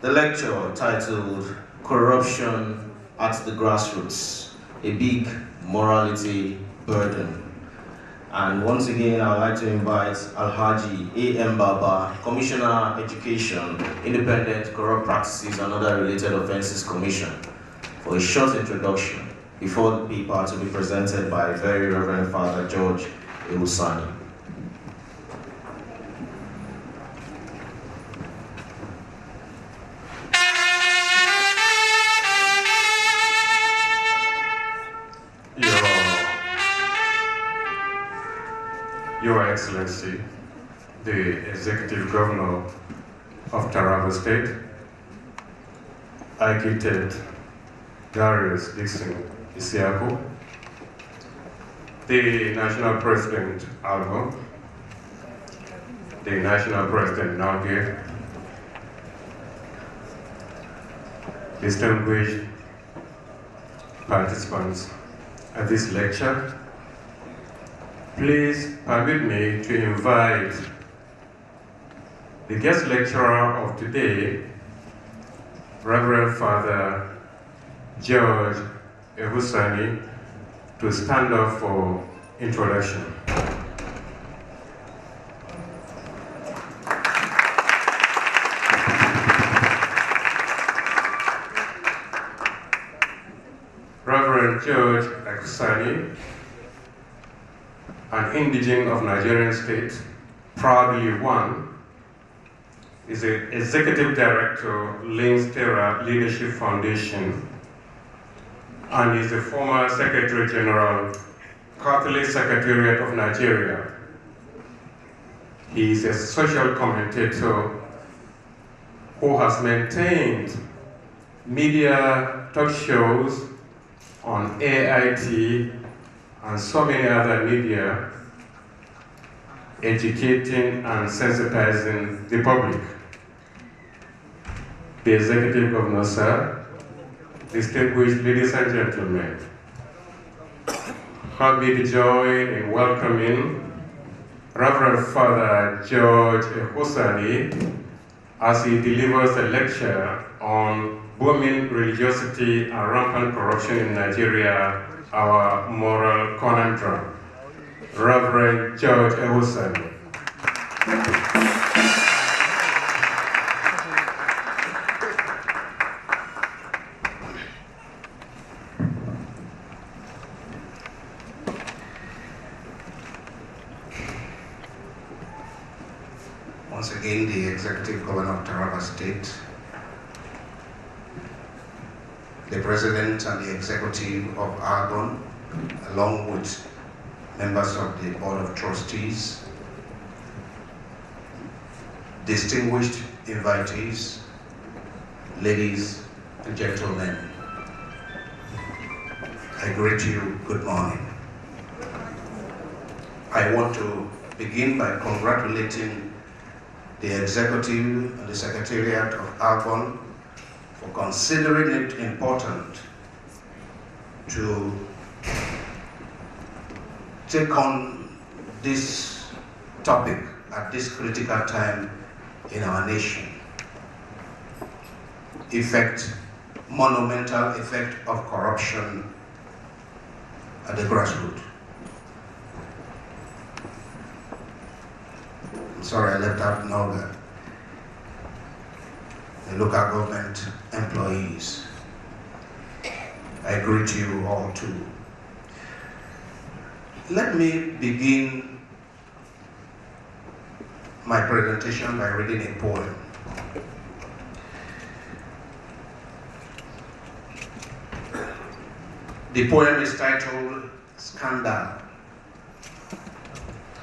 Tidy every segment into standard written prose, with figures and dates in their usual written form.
The lecture titled Corruption at the Grassroots, a Big Morality Burden. And once again, I would like to invite Alhaji A.M. Baba, Commissioner Education, Independent Corrupt Practices and Other Related Offences Commission, for a short introduction before the paper to be presented by Very Reverend Father George Ehusani. Your Excellency, the Executive Governor of Taraba State, Architect Darius Dixon Isiako, the National President Algo, the National President Nalge, distinguished participants at this lecture, please permit me to invite the guest lecturer of today, Reverend Father George Ehusani, to stand up for introduction. Reverend George Ehusani, an indigene of Nigerian state, proudly one, is the Executive Director, Links Terra Leadership Foundation, and is the former Secretary General, Catholic Secretariat of Nigeria. He is a social commentator who has maintained media talk shows on AIT and so many other media, educating and sensitizing the public. The Executive Governor, sir, distinguished ladies and gentlemen, have me the joy in welcoming Reverend Father George Ehusani as he delivers a lecture on booming religiosity and rampant corruption in Nigeria, our moral conundrum. Reverend George Ehusani. Once again, the Executive Governor of Taraba State, the President and the Executive of Argon, along with members of the Board of Trustees, distinguished invitees, ladies and gentlemen, I greet you good morning. I want to begin by congratulating the Executive and the Secretariat of Argon for considering it important to take on this topic at this critical time in our nation. Monumental effect of corruption at the grassroots. I'm sorry I left out NOGA. The local government employees. I greet you all too. Let me begin my presentation by reading a poem. The poem is titled Scandal.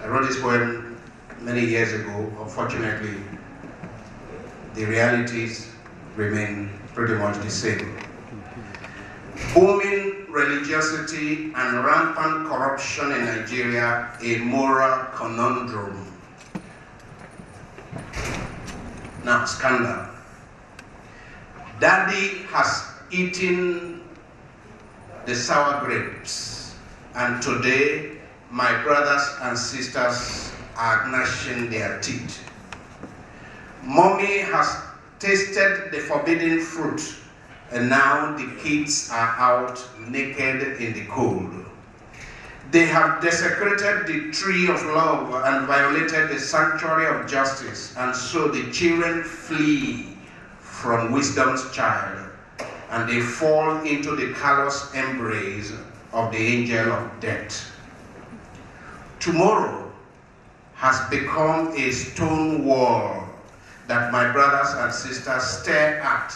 I wrote this poem many years ago. Unfortunately, the realities remain pretty much the same. Booming religiosity and rampant corruption in Nigeria, a moral conundrum. Now, scandal. Daddy has eaten the sour grapes, and today my brothers and sisters are gnashing their teeth. Mommy has tasted the forbidden fruit, and now the kids are out naked in the cold. They have desecrated the tree of love and violated the sanctuary of justice, and so the children flee from wisdom's child, and they fall into the callous embrace of the angel of death. Tomorrow has become a stone wall that my brothers and sisters stare at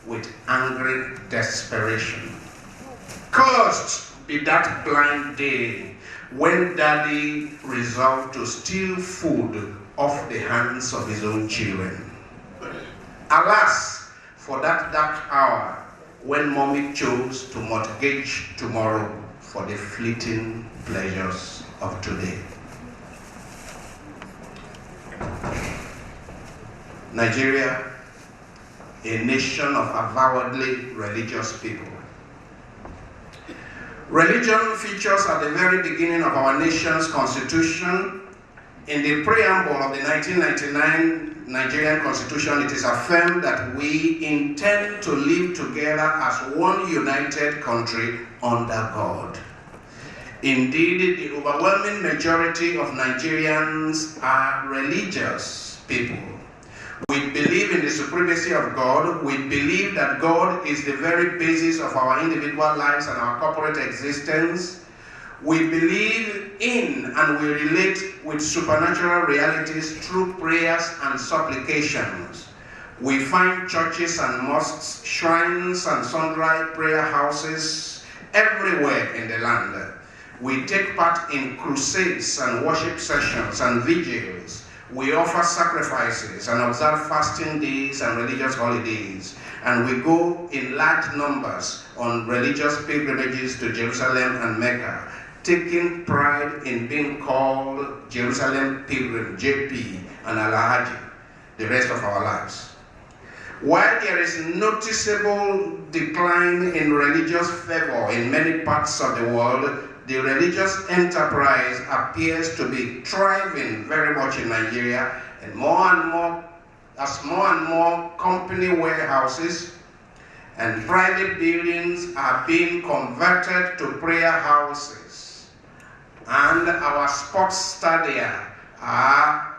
with angry desperation. Cursed be that blind day when Daddy resolved to steal food off the hands of his own children. Alas, for that dark hour when Mommy chose to mortgage tomorrow for the fleeting pleasures of today. Nigeria, a nation of avowedly religious people. Religion features at the very beginning of our nation's constitution. In the preamble of the 1999 Nigerian Constitution, it is affirmed that we intend to live together as one united country under God. Indeed, the overwhelming majority of Nigerians are religious people. We believe in the supremacy of God. We believe that God is the very basis of our individual lives and our corporate existence. We believe in and we relate with supernatural realities through prayers and supplications. We find churches and mosques, shrines and sundry prayer houses everywhere in the land. We take part in crusades and worship sessions and vigils. We offer sacrifices and observe fasting days and religious holidays. And we go in large numbers on religious pilgrimages to Jerusalem and Mecca, taking pride in being called Jerusalem Pilgrim, JP, and Al-Hajj, the rest of our lives. While there is noticeable decline in religious fervor in many parts of the world, the religious enterprise appears to be thriving very much in Nigeria, and more and more company warehouses and private buildings are being converted to prayer houses. And our sports stadia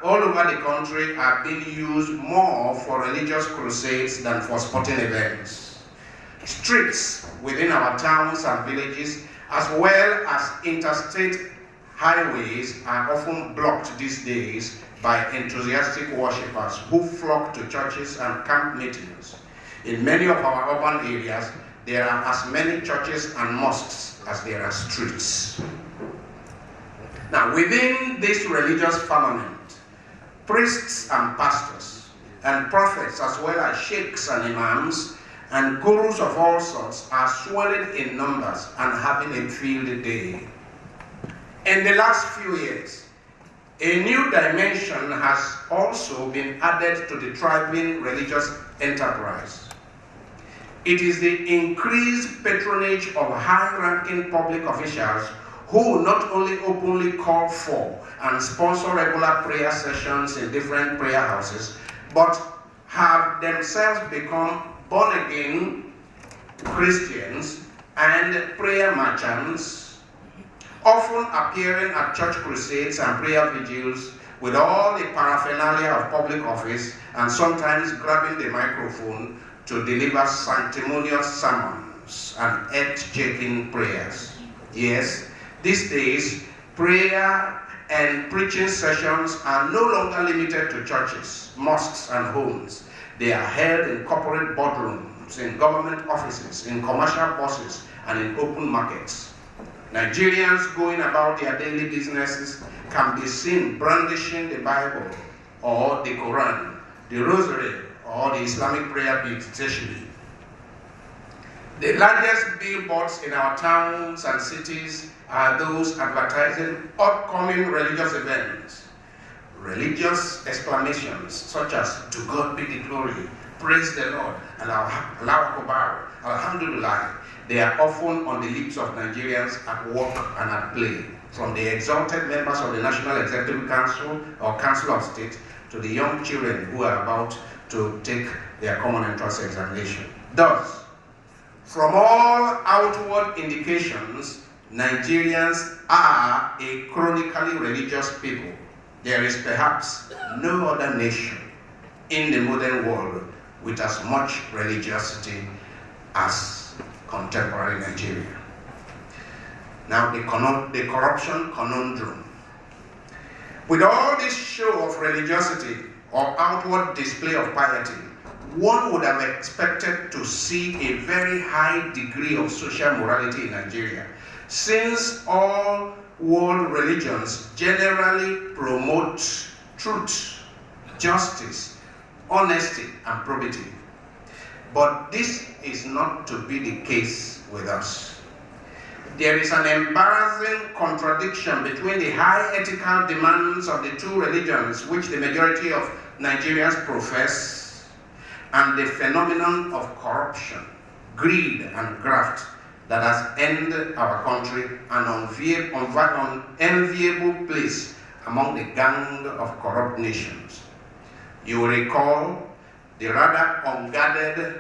all over the country are being used more for religious crusades than for sporting events. Streets within our towns and villages, as well as interstate highways, are often blocked these days by enthusiastic worshippers who flock to churches and camp meetings. In many of our urban areas, there are as many churches and mosques as there are streets. Now, within this religious firmament, priests and pastors and prophets, as well as sheikhs and imams and gurus of all sorts, are swelling in numbers and having a field day. In the last few years, a new dimension has also been added to the thriving religious enterprise. It is the increased patronage of high-ranking public officials who not only openly call for and sponsor regular prayer sessions in different prayer houses, but have themselves become born-again Christians and prayer merchants, often appearing at church crusades and prayer vigils with all the paraphernalia of public office, and sometimes grabbing the microphone to deliver sanctimonious sermons and earth-shaking prayers. Yes, these days, prayer and preaching sessions are no longer limited to churches, mosques, and homes. They are held in corporate boardrooms, in government offices, in commercial buses, and in open markets. Nigerians going about their daily businesses can be seen brandishing the Bible or the Quran, the Rosary, or the Islamic prayer bead, especially. The largest billboards in our towns and cities are those advertising upcoming religious events. Religious exclamations such as, "To God be the glory," "Praise the Lord," "Allahu Akbar," "Alhamdulillah," they are often on the lips of Nigerians at work and at play, from the exalted members of the National Executive Council or Council of State to the young children who are about to take their common entrance examination. Thus, from all outward indications, Nigerians are a chronically religious people. There is perhaps no other nation in the modern world with as much religiosity as contemporary Nigeria. Now, the corruption conundrum. With all this show of religiosity or outward display of piety, one would have expected to see a very high degree of social morality in Nigeria, since all world religions generally promote truth, justice, honesty, and probity. But this is not to be the case with us. There is an embarrassing contradiction between the high ethical demands of the two religions which the majority of Nigerians profess and the phenomenon of corruption, greed, and graft that has ended our country an unenviable place among the gang of corrupt nations. You will recall the rather unguarded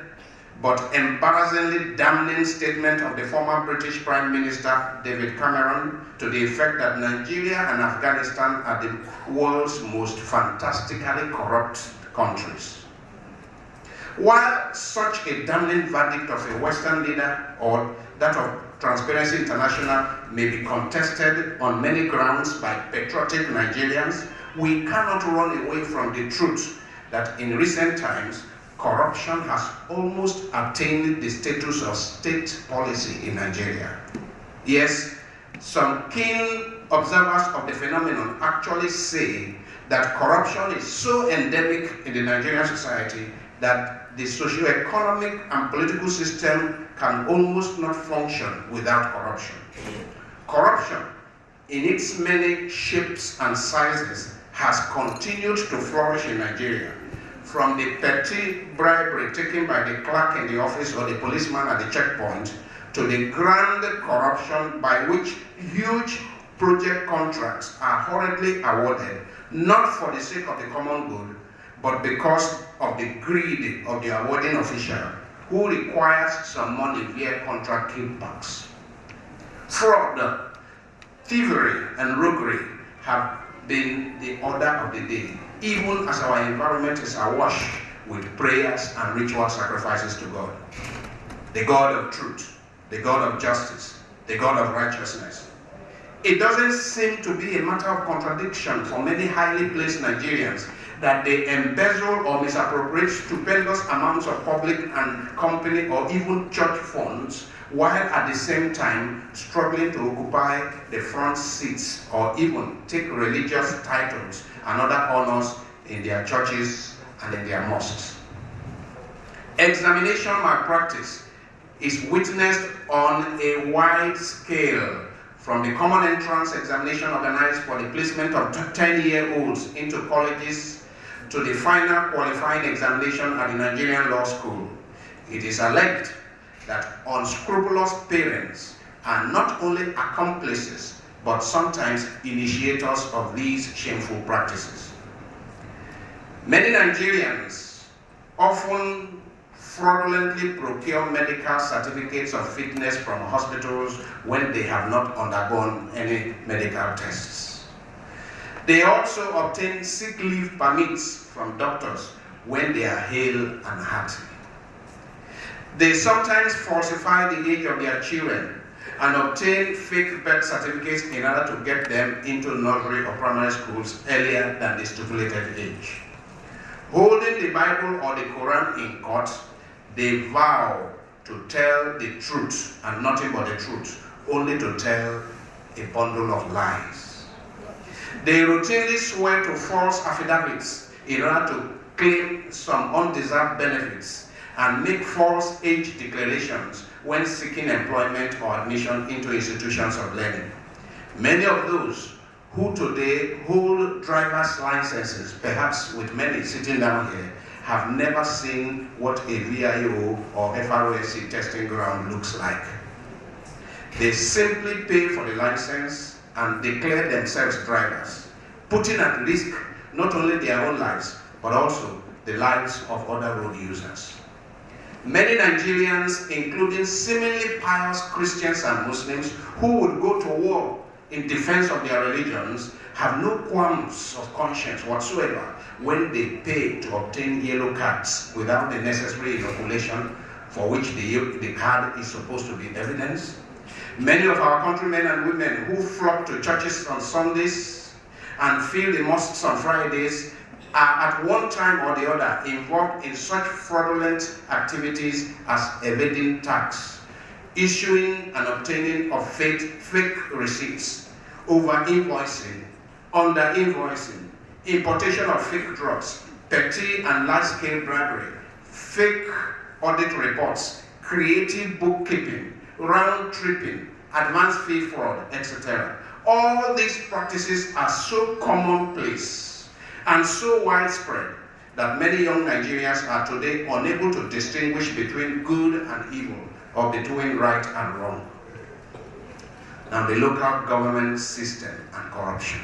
but embarrassingly damning statement of the former British Prime Minister David Cameron to the effect that Nigeria and Afghanistan are the world's most fantastically corrupt countries. While such a damning verdict of a Western leader or that of Transparency International may be contested on many grounds by patriotic Nigerians, we cannot run away from the truth that in recent times, corruption has almost attained the status of state policy in Nigeria. Yes, some keen observers of the phenomenon actually say that corruption is so endemic in the Nigerian society that the socio-economic and political system can almost not function without corruption. Corruption, in its many shapes and sizes, has continued to flourish in Nigeria, from the petty bribery taken by the clerk in the office or the policeman at the checkpoint, to the grand corruption by which huge project contracts are hurriedly awarded, not for the sake of the common good, but because of the greed of the awarding official, who requires some money via contract kickbacks. Fraud, thievery, and roguery have been the order of the day, even as our environment is awash with prayers and ritual sacrifices to God. The God of truth, the God of justice, the God of righteousness. It doesn't seem to be a matter of contradiction for many highly placed Nigerians that they embezzle or misappropriate stupendous amounts of public and company or even church funds, while at the same time struggling to occupy the front seats or even take religious titles and other honors in their churches and in their mosques. Examination malpractice is witnessed on a wide scale, from the common entrance examination organized for the placement of 10-year-olds into colleges to the final qualifying examination at the Nigerian Law School. It is alleged that unscrupulous parents are not only accomplices, but sometimes initiators of these shameful practices. Many Nigerians often fraudulently procure medical certificates of fitness from hospitals when they have not undergone any medical tests. They also obtain sick leave permits from doctors when they are hale and hearty. They sometimes falsify the age of their children and obtain fake birth certificates in order to get them into nursery or primary schools earlier than the stipulated age. Holding the Bible or the Quran in court, they vow to tell the truth and nothing but the truth, only to tell a bundle of lies. They routinely swear to false affidavits in order to claim some undeserved benefits and make false age declarations when seeking employment or admission into institutions of learning. Many of those who today hold driver's licenses, perhaps with many sitting down here, have never seen what a VIO or FROSC testing ground looks like. They simply pay for the license and declare themselves drivers, putting at risk not only their own lives, but also the lives of other road users. Many Nigerians, including seemingly pious Christians and Muslims who would go to war in defense of their religions, have no qualms of conscience whatsoever when they pay to obtain yellow cards without the necessary inoculation for which the card is supposed to be evidence. Many of our countrymen and women who flock to churches on Sundays and fill the mosques on Fridays are at one time or the other involved in such fraudulent activities as evading tax, issuing and obtaining of fake receipts, over-invoicing, under-invoicing, importation of fake drugs, petty and large-scale bribery, fake audit reports, creative bookkeeping, round-tripping, advance fee fraud, etc. All these practices are so commonplace and so widespread that many young Nigerians are today unable to distinguish between good and evil, or between right and wrong. Now, the local government system and corruption.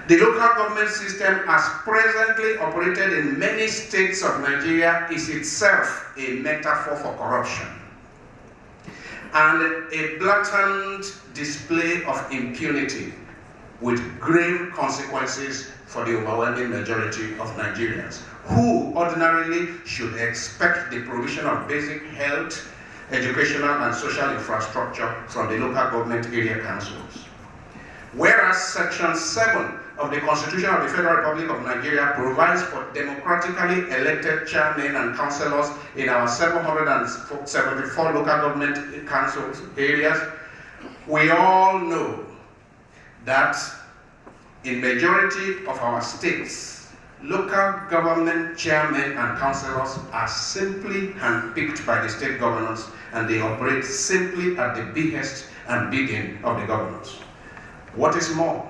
The local government system, as presently operated in many states of Nigeria, is itself a metaphor for corruption and a blatant display of impunity with grave consequences for the overwhelming majority of Nigerians, who ordinarily should expect the provision of basic health, educational and social infrastructure from the local government area councils. Whereas Section 7 of the Constitution of the Federal Republic of Nigeria provides for democratically elected chairmen and councillors in our 774 local government councils areas, we all know that in majority of our states, local government chairmen and councillors are simply handpicked by the state governors, and they operate simply at the behest and bidding of the governors. What is more,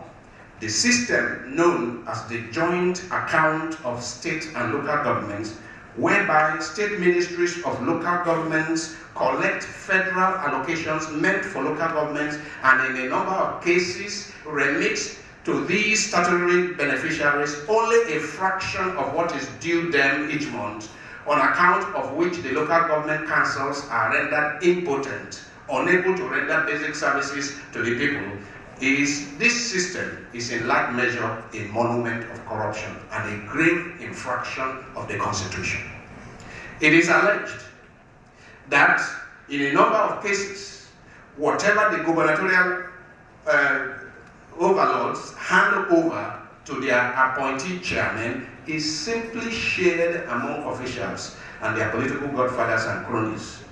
the system known as the joint account of state and local governments, whereby state ministries of local governments collect federal allocations meant for local governments and in a number of cases remit to these statutory beneficiaries only a fraction of what is due them each month, on account of which the local government councils are rendered impotent, unable to render basic services to the people. This system is in like measure a monument of corruption and a grave infraction of the Constitution. It is alleged that in a number of cases, whatever the gubernatorial overlords hand over to their appointee chairmen is simply shared among officials and their political godfathers and cronies.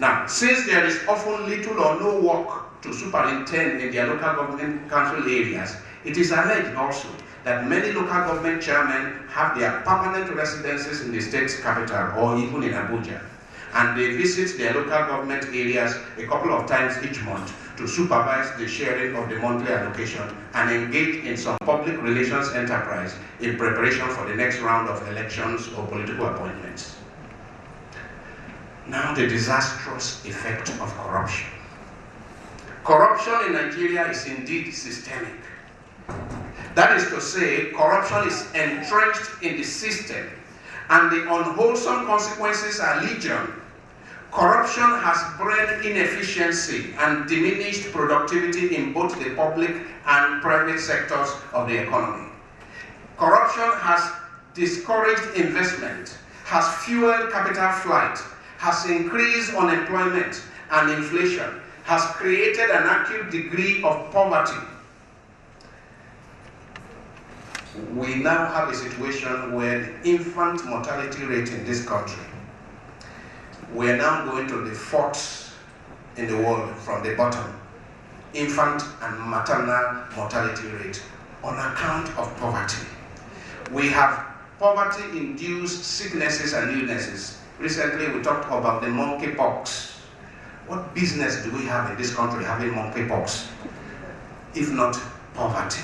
Now, since there is often little or no work to superintend in their local government council areas, it is alleged also that many local government chairmen have their permanent residences in the state's capital or even in Abuja, and they visit their local government areas a couple of times each month to supervise the sharing of the monthly allocation and engage in some public relations enterprise in preparation for the next round of elections or political appointments. Now, the disastrous effect of corruption. Corruption in Nigeria is indeed systemic. That is to say, corruption is entrenched in the system, and the unwholesome consequences are legion. Corruption has bred inefficiency and diminished productivity in both the public and private sectors of the economy. Corruption has discouraged investment, has fueled capital flight, has increased unemployment and inflation, has created an acute degree of poverty. We now have a situation where the infant mortality rate in this country, we are now going to the fourth in the world from the bottom. Infant and maternal mortality rate on account of poverty. We have poverty-induced sicknesses and illnesses. Recently we talked about the monkeypox. What business do we have in this country having monkeypox, if not poverty?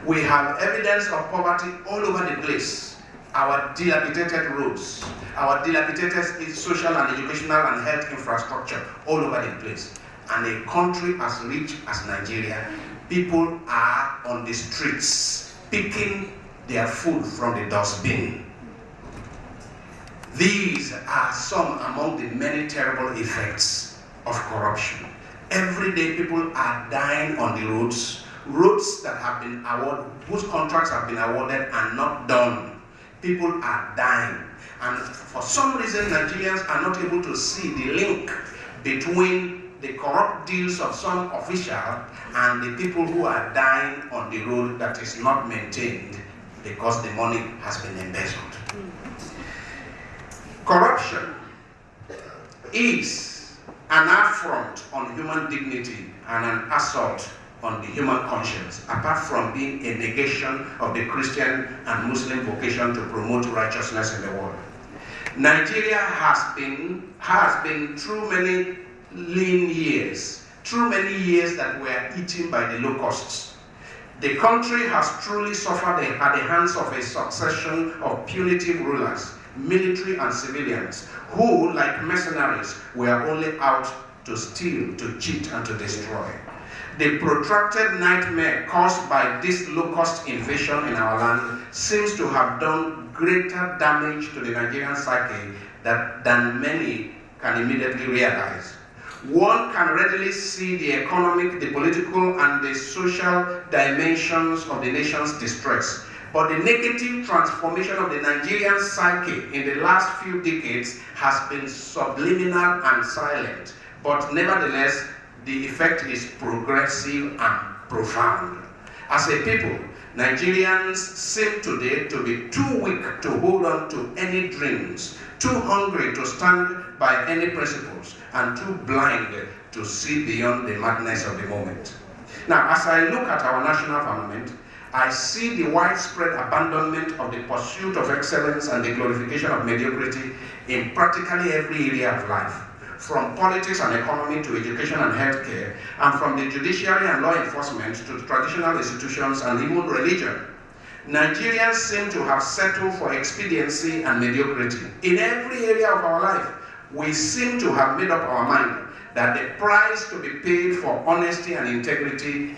We have evidence of poverty all over the place. Our dilapidated roads, our dilapidated social and educational and health infrastructure all over the place. And a country as rich as Nigeria, people are on the streets picking their food from the dustbin. These are some among the many terrible effects of corruption. Every day people are dying on the roads that have been awarded, whose contracts have been awarded and not done. People are dying. And for some reason, Nigerians are not able to see the link between the corrupt deals of some official and the people who are dying on the road that is not maintained because the money has been embezzled. Corruption is an affront on human dignity and an assault on the human conscience, apart from being a negation of the Christian and Muslim vocation to promote righteousness in the world. Nigeria has been through many lean years, through many years that were eaten by the locusts. The country has truly suffered at the hands of a succession of punitive rulers, military and civilians, who, like mercenaries, were only out to steal, to cheat, and to destroy. The protracted nightmare caused by this locust invasion in our land seems to have done greater damage to the Nigerian psyche than many can immediately realize. One can readily see the economic, the political, and the social dimensions of the nation's distress. But the negative transformation of the Nigerian psyche in the last few decades has been subliminal and silent. But nevertheless, the effect is progressive and profound. As a people, Nigerians seem today to be too weak to hold on to any dreams, too hungry to stand by any principles, and too blind to see beyond the madness of the moment. Now, as I look at our national firmament, I see the widespread abandonment of the pursuit of excellence and the glorification of mediocrity in practically every area of life, from politics and economy to education and healthcare, and from the judiciary and law enforcement to traditional institutions and even religion. Nigerians seem to have settled for expediency and mediocrity. In every area of our life, we seem to have made up our mind that the price to be paid for honesty and integrity,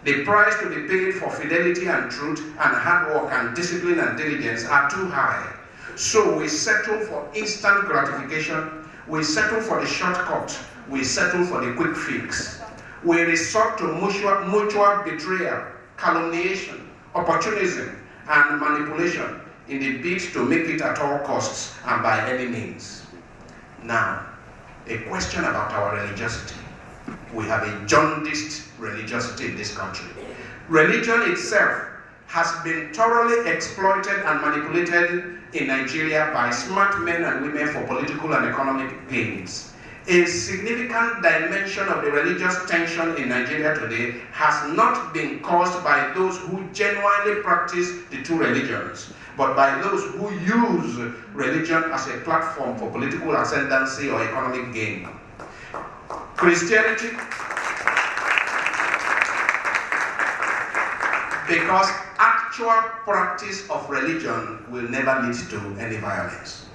the price to be paid for fidelity and truth and hard work and discipline and diligence are too high. So we settle for instant gratification, we settle for the shortcut, we settle for the quick fix. We resort to mutual betrayal, calumniation, opportunism, and manipulation in the bid to make it at all costs and by any means. Now, a question about our religiosity. We have a jaundiced religiosity in this country. Religion itself has been thoroughly exploited and manipulated in Nigeria by smart men and women for political and economic gains. A significant dimension of the religious tension in Nigeria today has not been caused by those who genuinely practice the two religions, but by those who use religion as a platform for political ascendancy or economic gain. Christianity, because actual practice of religion will never lead to any violence.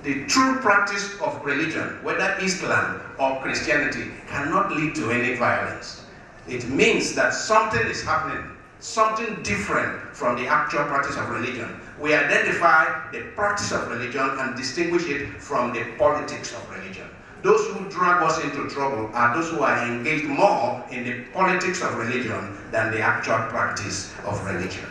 The true practice of religion, whether Islam or Christianity, cannot lead to any violence. It means that something is happening, something different from the actual practice of religion. We identify the practice of religion and distinguish it from the politics of religion. Those who drag us into trouble are those who are engaged more in the politics of religion than the actual practice of religion.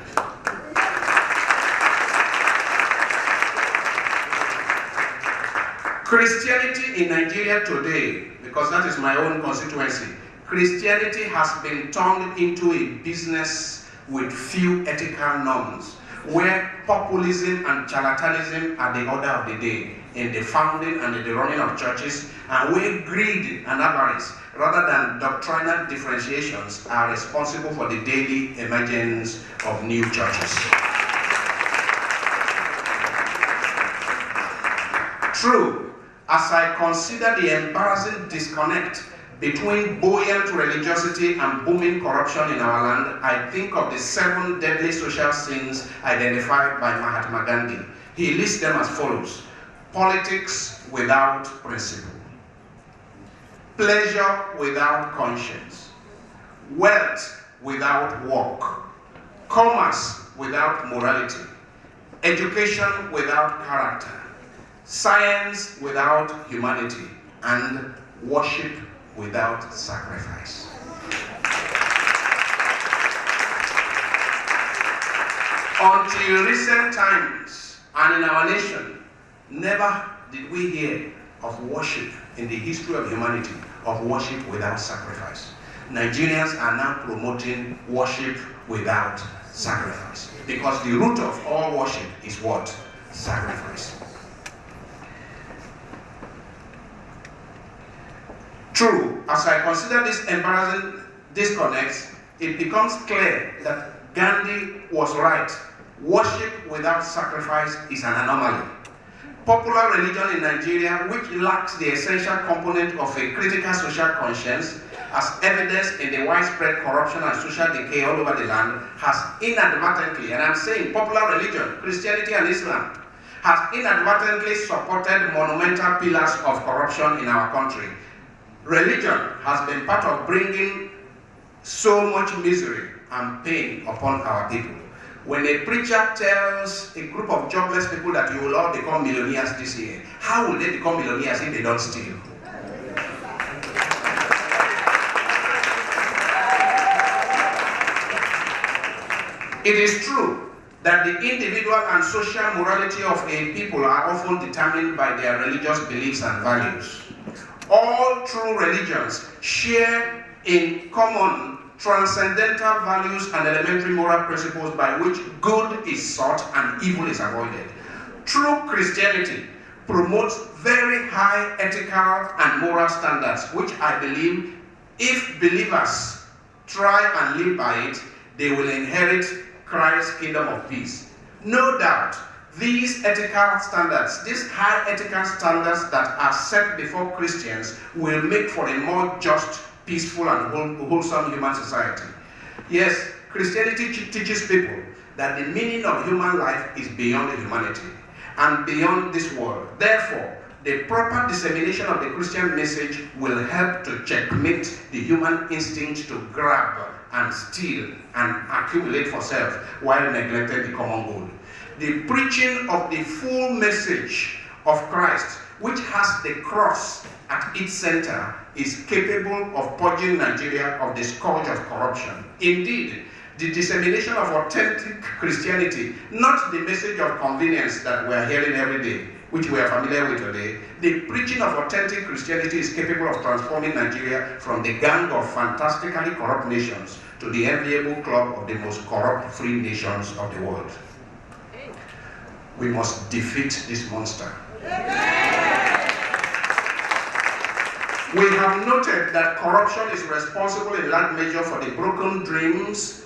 Christianity in Nigeria today, because that is my own constituency, Christianity has been turned into a business with few ethical norms, where populism and charlatanism are the order of the day in the founding and in the running of churches, and where greed and avarice, rather than doctrinal differentiations, are responsible for the daily emergence of new churches. True, as I consider the embarrassing disconnect between buoyant religiosity and booming corruption in our land, I think of the 7 deadly social sins identified by Mahatma Gandhi. He lists them as follows: politics without principle, pleasure without conscience, wealth without work, commerce without morality, education without character, science without humanity, and worship without sacrifice. Until recent times, and in our nation, never did we hear of worship in the history of humanity, of worship without sacrifice. Nigerians are now promoting worship without sacrifice, because the root of all worship is what? Sacrifice. True, as I consider this embarrassing disconnect, it becomes clear that Gandhi was right. Worship without sacrifice is an anomaly. Popular religion in Nigeria, which lacks the essential component of a critical social conscience, as evidenced in the widespread corruption and social decay all over the land, has inadvertently, and I'm saying popular religion, Christianity and Islam, has inadvertently supported monumental pillars of corruption in our country. Religion has been part of bringing so much misery and pain upon our people. When a preacher tells a group of jobless people that you will all become millionaires this year, how will they become millionaires if they don't steal? It is true that the individual and social morality of a people are often determined by their religious beliefs and values. All true religions share in common transcendental values and elementary moral principles by which good is sought and evil is avoided. True Christianity promotes very high ethical and moral standards, which I believe, if believers try and live by it, they will inherit Christ's kingdom of peace. No doubt, these ethical standards, these high ethical standards that are set before Christians, will make for a more just, peaceful and wholesome human society. Yes, Christianity teaches people that the meaning of human life is beyond humanity and beyond this world. Therefore, the proper dissemination of the Christian message will help to checkmate the human instinct to grab and steal and accumulate for self while neglecting the common good. The preaching of the full message of Christ, which has the cross at its center, is capable of purging Nigeria of the scourge of corruption. Indeed, the dissemination of authentic Christianity, not the message of convenience that we are hearing every day, which we are familiar with today, the preaching of authentic Christianity is capable of transforming Nigeria from the gang of fantastically corrupt nations to the enviable club of the most corrupt free nations of the world. We must defeat this monster. We have noted that corruption is responsible in large measure for the broken dreams,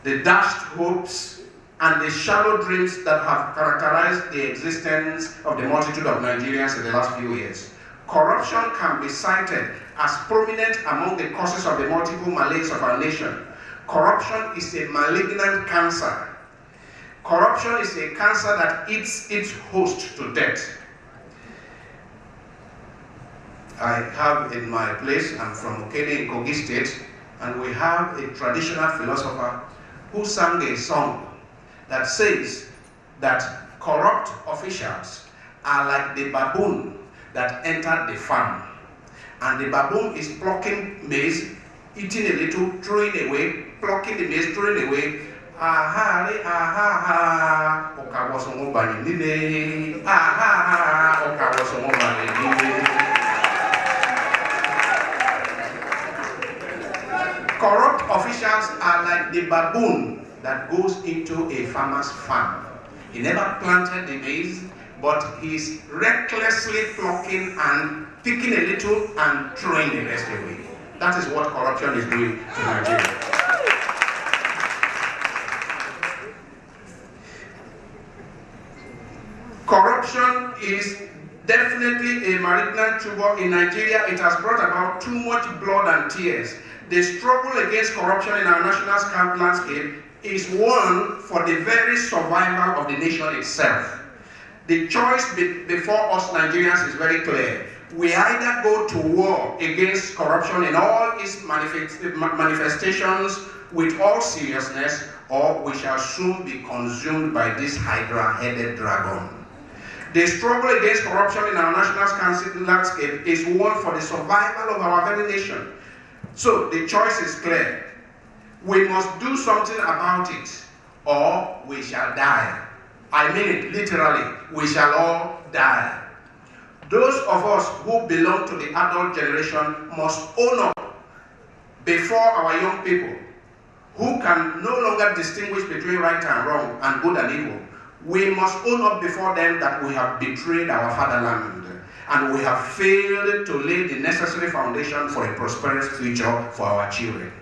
the dashed hopes, and the shallow dreams that have characterized the existence of the multitude of Nigerians in the last few years. Corruption can be cited as prominent among the causes of the multiple malaise of our nation. Corruption is a malignant cancer. Corruption is a cancer that eats its host to death. I have in my place, I'm from Okene in Kogi State, and we have a traditional philosopher who sang a song that says that corrupt officials are like the baboon that entered the farm. And the baboon is plucking maize, eating a little, throwing away, plucking the maize, throwing away. Corrupt officials are like the baboon that goes into a farmer's farm. He never planted the maize, but he's recklessly plucking and picking a little and throwing the rest away. That is what corruption is doing to Nigeria. Corruption is definitely a malignant tumor in Nigeria. It has brought about too much blood and tears. The struggle against corruption in our national landscape is one for the very survival of the nation itself. The choice before us Nigerians is very clear. We either go to war against corruption in all its manifestations with all seriousness, or we shall soon be consumed by this hydra-headed dragon. The struggle against corruption in our national landscape is one for the survival of our very nation. So the choice is clear. We must do something about it, or we shall die. I mean it literally, we shall all die. Those of us who belong to the adult generation must own up before our young people, who can no longer distinguish between right and wrong and good and evil. We must own up before them that we have betrayed our fatherland and we have failed to lay the necessary foundation for a prosperous future for our children.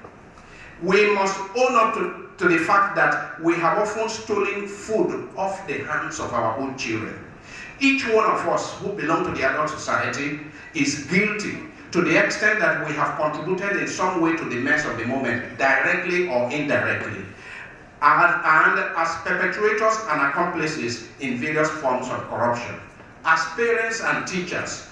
We must own up to the fact that we have often stolen food off the hands of our own children. Each one of us who belong to the adult society is guilty to the extent that we have contributed in some way to the mess of the moment, directly or indirectly, and as perpetrators and accomplices in various forms of corruption. As parents and teachers,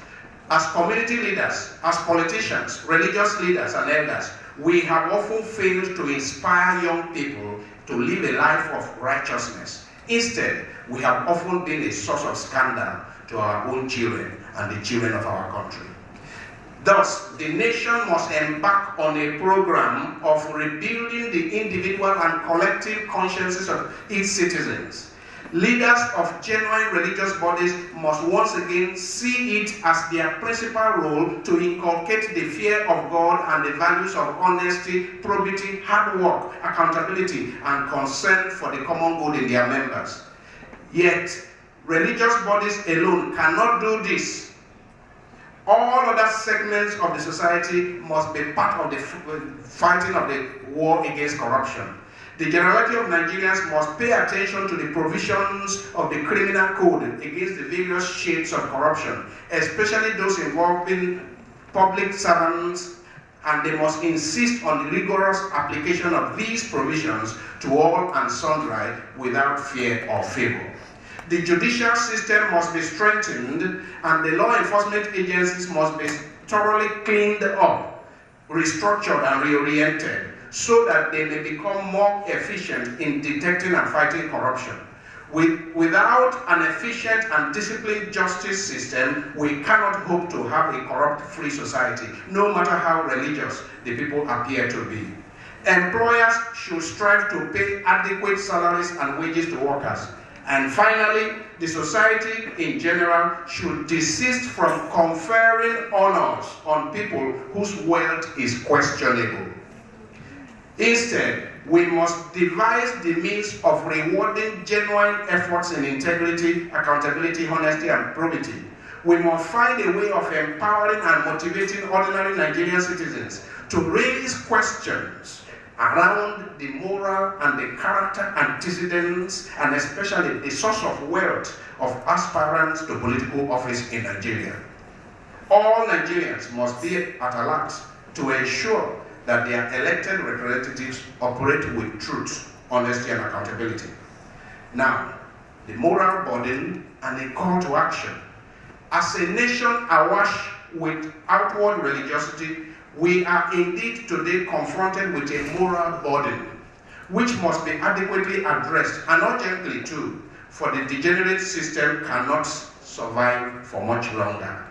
as community leaders, as politicians, religious leaders and elders, we have often failed to inspire young people to live a life of righteousness. Instead, we have often been a source of scandal to our own children and the children of our country. Thus, the nation must embark on a program of rebuilding the individual and collective consciences of its citizens. Leaders of genuine religious bodies must once again see it as their principal role to inculcate the fear of God and the values of honesty, probity, hard work, accountability, and concern for the common good in their members. Yet, religious bodies alone cannot do this. All other segments of the society must be part of the fighting of the war against corruption. The generality of Nigerians must pay attention to the provisions of the criminal code against the various shades of corruption, especially those involving public servants, and they must insist on the rigorous application of these provisions to all and sundry without fear or favor. The judicial system must be strengthened and the law enforcement agencies must be thoroughly cleaned up, restructured and reoriented so that they may become more efficient in detecting and fighting corruption. Without an efficient and disciplined justice system, we cannot hope to have a corrupt-free society, no matter how religious the people appear to be. Employers should strive to pay adequate salaries and wages to workers. And finally, the society in general should desist from conferring honors on people whose wealth is questionable. Instead, we must devise the means of rewarding genuine efforts in integrity, accountability, honesty, and probity. We must find a way of empowering and motivating ordinary Nigerian citizens to raise questions around the moral and the character antecedents and especially the source of wealth of aspirants to political office in Nigeria. All Nigerians must be at alert to ensure that their elected representatives operate with truth, honesty, and accountability. Now, the moral burden and a call to action. As a nation awash with outward religiosity, we are indeed today confronted with a moral burden, which must be adequately addressed and urgently too, for the degenerate system cannot survive for much longer.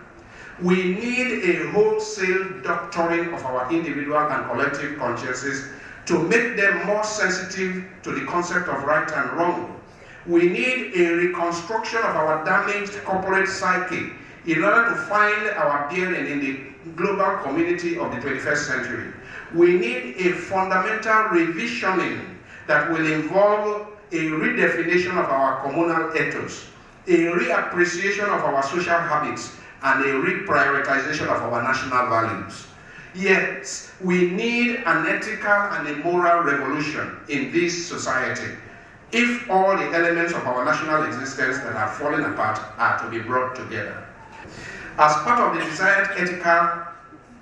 We need a wholesale doctoring of our individual and collective consciences to make them more sensitive to the concept of right and wrong. We need a reconstruction of our damaged corporate psyche in order to find our bearing in the global community of the 21st century. We need a fundamental revisioning that will involve a redefinition of our communal ethos, a reappreciation of our social habits, and a reprioritization of our national values. Yet, we need an ethical and a moral revolution in this society if all the elements of our national existence that are falling apart are to be brought together. As part of the desired ethical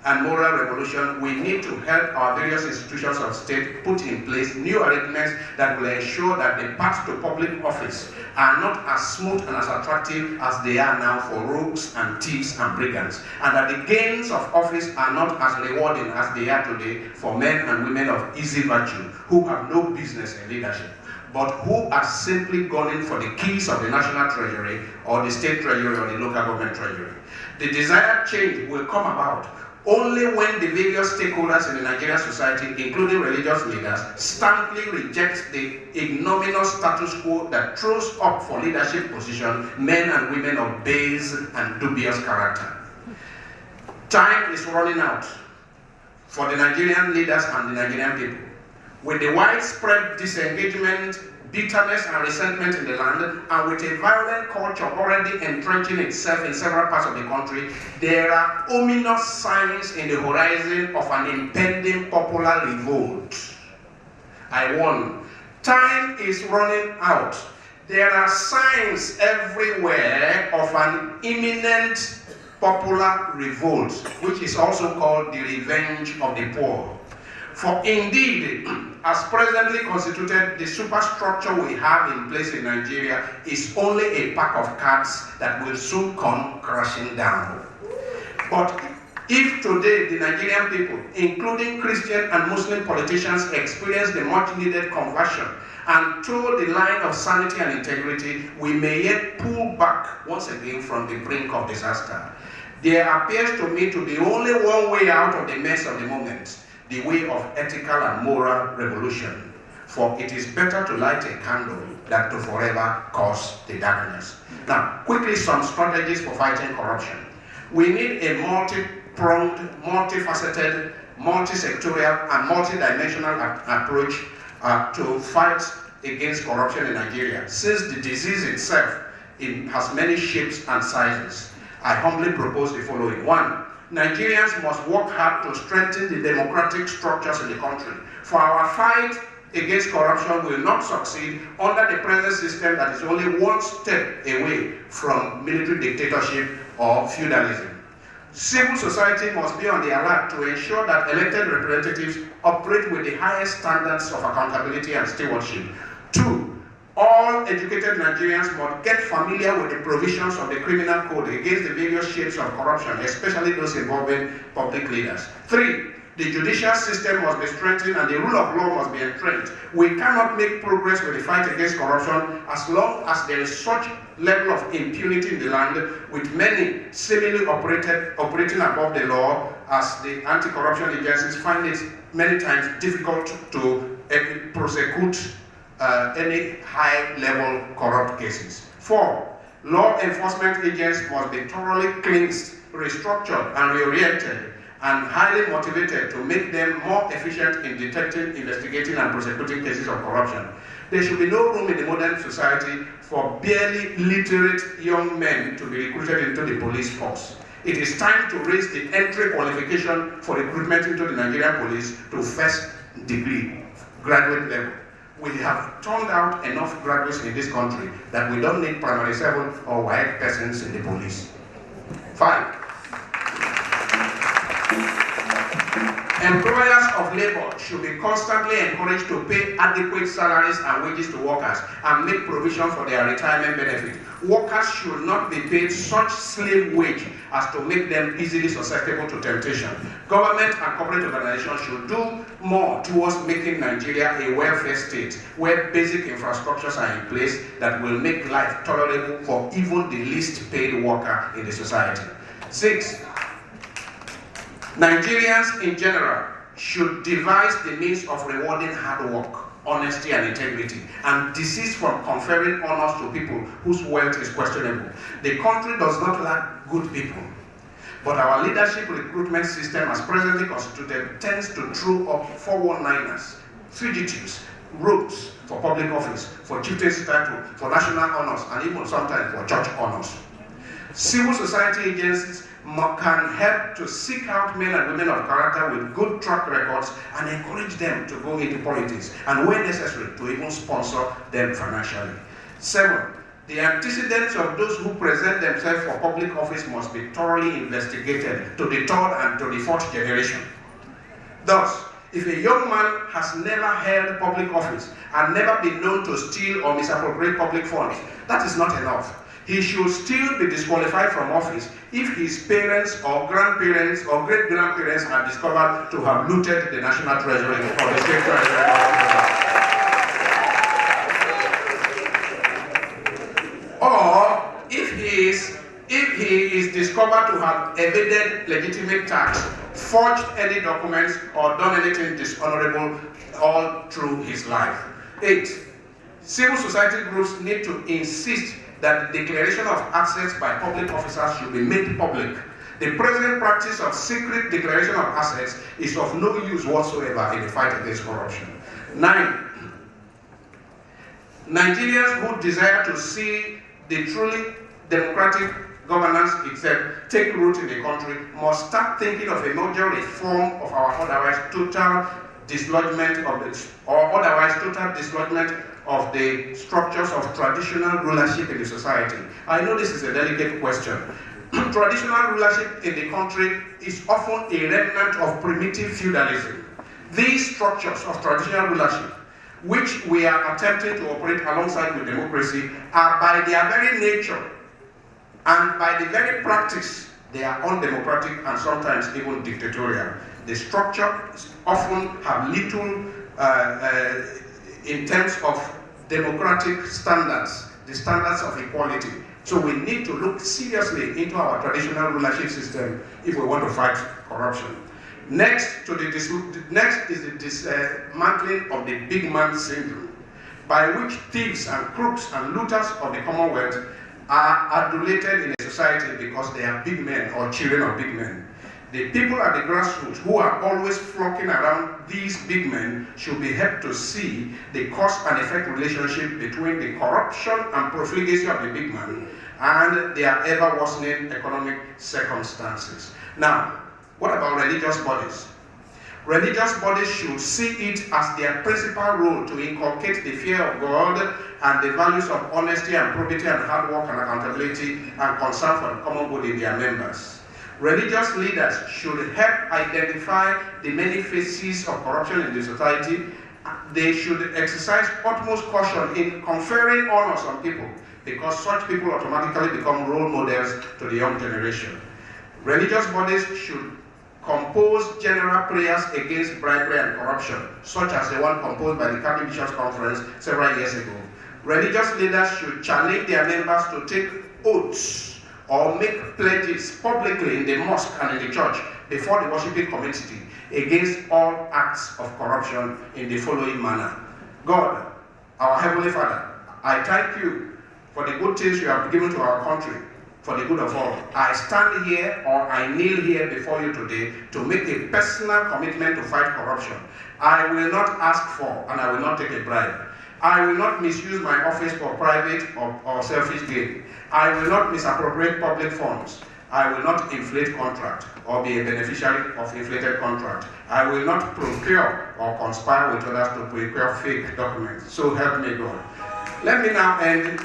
and moral revolution, we need to help our various institutions of state put in place new arrangements that will ensure that the paths to public office are not as smooth and as attractive as they are now for rogues and thieves and brigands, and that the gains of office are not as rewarding as they are today for men and women of easy virtue who have no business in leadership. but who are simply gunning for the keys of the national treasury or the state treasury or the local government treasury. The desired change will come about only when the various stakeholders in the Nigerian society, including religious leaders, sternly reject the ignominious status quo that throws up for leadership position men and women of base and dubious character. Time is running out for the Nigerian leaders and the Nigerian people. With the widespread disengagement, bitterness and resentment in the land, and with a violent culture already entrenching itself in several parts of the country, there are ominous signs in the horizon of an impending popular revolt. I warn, time is running out. There are signs everywhere of an imminent popular revolt, which is also called the revenge of the poor. For indeed, as presently constituted, the superstructure we have in place in Nigeria is only a pack of cards that will soon come crashing down. But if today the Nigerian people, including Christian and Muslim politicians, experience the much needed conversion and toe the line of sanity and integrity, we may yet pull back once again from the brink of disaster. There appears to me to be only one way out of the mess of the moment: the way of ethical and moral revolution. For it is better to light a candle than to forever cause the darkness. Now, quickly, some strategies for fighting corruption. We need a multi-pronged, multifaceted, multi-sectorial, and multi-dimensional approach to fight against corruption in Nigeria, since the disease itself has many shapes and sizes. I humbly propose the following. 1. Nigerians must work hard to strengthen the democratic structures in the country. For our fight against corruption will not succeed under the present system that is only one step away from military dictatorship or feudalism. Civil society must be on the alert to ensure that elected representatives operate with the highest standards of accountability and stewardship. 2. All educated Nigerians must get familiar with the provisions of the criminal code against the various shapes of corruption, especially those involving public leaders. 3. The judicial system must be strengthened and the rule of law must be entrenched. We cannot make progress with the fight against corruption as long as there is such level of impunity in the land, with many seemingly operating above the law, as the anti-corruption agencies find it many times difficult to prosecute any high-level corrupt cases. 4. Law enforcement agents must be thoroughly cleansed, restructured, and reoriented, and highly motivated to make them more efficient in detecting, investigating, and prosecuting cases of corruption. There should be no room in the modern society for barely literate young men to be recruited into the police force. It is time to raise the entry qualification for recruitment into the Nigerian police to first degree, graduate level. We have turned out enough graduates in this country that we don't need primary 7 or white persons in the police. 5. Employers of labor should be constantly encouraged to pay adequate salaries and wages to workers and make provision for their retirement benefit. Workers should not be paid such slave wage as to make them easily susceptible to temptation. Government and corporate organizations should do more towards making Nigeria a welfare state where basic infrastructures are in place that will make life tolerable for even the least paid worker in the society. 6. Nigerians in general should devise the means of rewarding hard work, honesty, and integrity, and desist from conferring honors to people whose wealth is questionable. The country does not lack good people, but our leadership recruitment system, as presently constituted, tends to throw up 419ers, fugitives, rogues for public office, for chieftaincy title, for national honors, and even sometimes for church honors. Civil society agencies can help to seek out men and women of character with good track records and encourage them to go into politics, and where necessary, to even sponsor them financially. 7. The antecedents of those who present themselves for public office must be thoroughly investigated to the 3rd and to the 4th generation. Thus, if a young man has never held public office and never been known to steal or misappropriate public funds, that is not enough. He should still be disqualified from office if his parents or grandparents or great-grandparents are discovered to have looted the national treasury or the state treasury. discovered to have evaded legitimate tax, forged any documents, or done anything dishonorable all through his life. 8. Civil society groups need to insist that the declaration of assets by public officers should be made public. The present practice of secret declaration of assets is of no use whatsoever in the fight against corruption. 9. Nigerians who desire to see the truly democratic governance itself take root in the country must start thinking of a major reform of our otherwise total dislodgement of the structures of traditional rulership in the society. I know this is a delicate question. Traditional rulership in the country is often a remnant of primitive feudalism. These structures of traditional rulership, which we are attempting to operate alongside with democracy, are by their very nature and by the very practice, they are undemocratic and sometimes even dictatorial. The structures often have little in terms of democratic standards, the standards of equality. So we need to look seriously into our traditional rulership system if we want to fight corruption. Next is the dismantling of the big man syndrome, by which thieves and crooks and looters of the Commonwealth are adulated in a society because they are big men or children of big men. The people at the grassroots who are always flocking around these big men should be helped to see the cause and effect relationship between the corruption and profligacy of the big man and their ever worsening economic circumstances. Now, what about religious bodies? Religious bodies should see it as their principal role to inculcate the fear of God and the values of honesty and probity and hard work and accountability and concern for the common good in their members. Religious leaders should help identify the many phases of corruption in the society. They should exercise utmost caution in conferring honors on people, because such people automatically become role models to the young generation. Religious bodies should compose general prayers against bribery and corruption, such as the one composed by the Catholic Bishops' Conference several years ago. Religious leaders should challenge their members to take oaths or make pledges publicly in the mosque and in the church before the worshiping community against all acts of corruption in the following manner. God, our Heavenly Father, I thank you for the good things you have given to our country, for the good of all. I stand here or I kneel here before you today to make a personal commitment to fight corruption. I will not ask for and I will not take a bribe. I will not misuse my office for private or selfish gain. I will not misappropriate public funds. I will not inflate contract or be a beneficiary of inflated contract. I will not procure or conspire with others to procure fake documents. So help me God. Let me now end.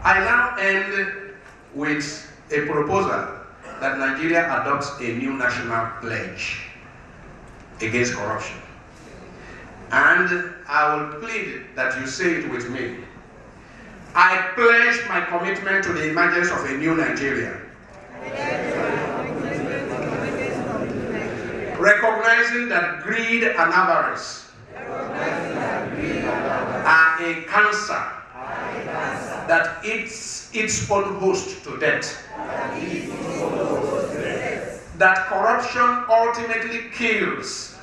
I now end with a proposal that Nigeria adopts a new national pledge against corruption. And I will plead that you say it with me. I pledge my commitment to the emergence of a new Nigeria, recognizing that greed and avarice are a cancer that eats its own host to death, that corruption ultimately kills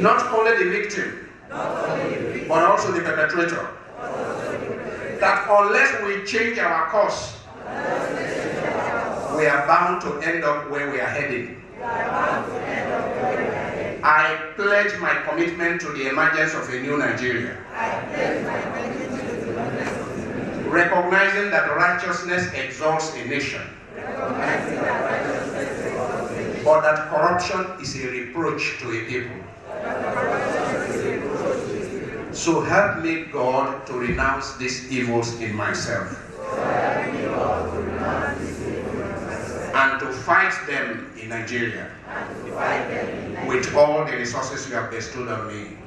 not only the victim, but also the perpetrator. That unless we change our course, we are bound to end up where we are heading. I pledge my commitment to the emergence of a new Nigeria, recognizing that righteousness exalts a nation, but that corruption is a reproach to a people. So help me, God, to renounce these evils in myself and to fight them in Nigeria with all the resources you have bestowed on me.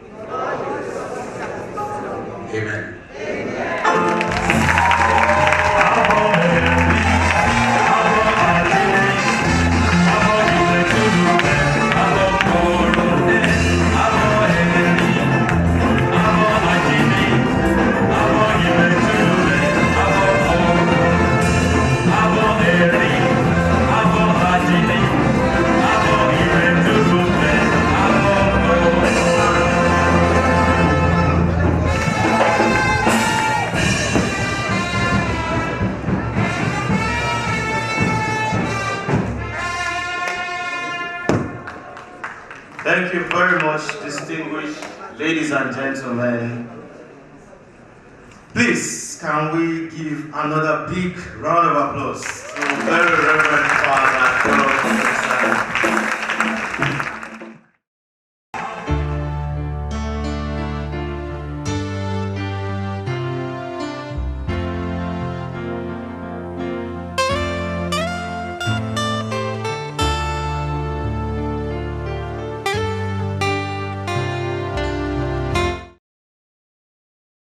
Amen. Amen. Thank you very much, distinguished ladies and gentlemen. Please, can we give another big round of applause to very Reverend Father George Ehusani.